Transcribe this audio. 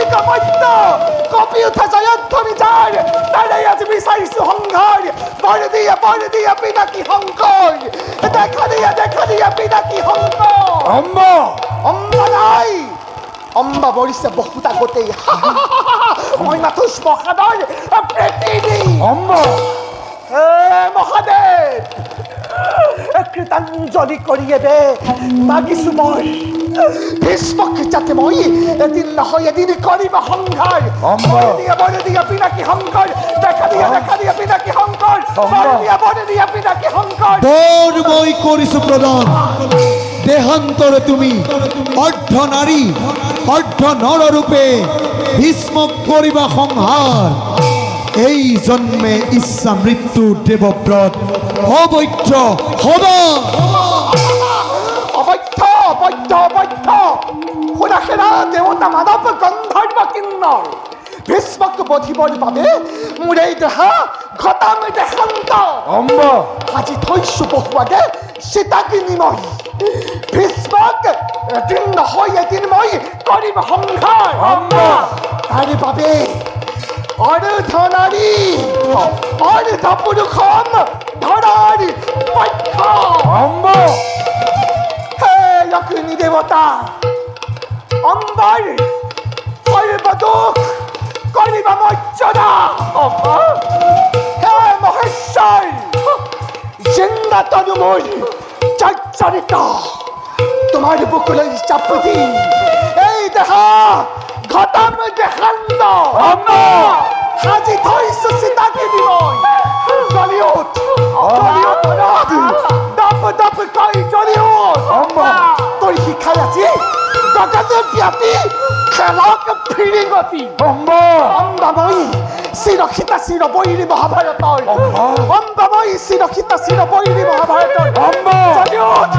কলিকা মৈত্য copy উঠা জয়ধ্বনি যার তারাই আজ বিচারিছো সংঘার বর দিয়া পিনাকি শংকৰ দেখা দিয়া পিনাকি শংকৰ অম্বা নাই অম্বা মৰিছে বহুত আগতেই মই মাথো শ্মশানৰ প্ৰেতিনি অম্বা মহাদেৱ কৃতাঞ্জলি কৰি দে মাগিছো মই ভীষ্মক যাতে মই এদিন নহয় এদিন কৰিব সংঘাৰ বৰ দিয়া পিনাকি শংকৰ দেখা দিয়া পিনাকি শংকৰ বৰ দিয়া পিনাকি শংকৰ বর মই কৰিছো প্ৰদান দেহান্তৰে তুমি অৰ্ধ নাৰী অৰ্ধ নৰ ৰূপে ভীষ্মক কৰিবা সংহাৰ এই জন্মে ইচ্ছা মৃত্যু দেৱব্ৰত অবৈধ হবা অবৈধ শুনাখেৰা দেৱতা মানৱ গন্ধৰ্ব কিন্নৰ ভীষ্মক বধিবৰ বাবে মোৰ এই দেহা ঘটাম দেহান্ত আজি থৈছো বহুৱাগে সীতাকিনি মই ভীষ্মক এদিন নহয় এদিন মই কৰিম সংঘাৰ তাৰে বাবে অৰ্ধ নাৰী অৰ্ধ পুৰুষম ধৰাৰ পক্ষ হে অগ্নি দেৱতা অম্বাৰ সৰ্বদুখ কৰিবা মৰ্যাদা হে মহেশ্বৰ জিন্দা তনু মোৰ চৰিত তোমাৰ বুকুলৈ চাপি দি এই দেহা ঘটাম দেখান্ত সাজি থৈছো সীতাকিনি মই জ্বলি উঠ দপ কৈ জ্বলি উঠ তোৰ শিক্ষাই আজি গগনে ব্যাপী খেলক ফিৰি গতি অম্বা মই চিৰসীতা চিৰ বৈৰী মহাভাৰতৰ অম্বা মই চিৰসীতা চিৰ বৈৰী মহাভাৰতৰ জ্বলি উঠ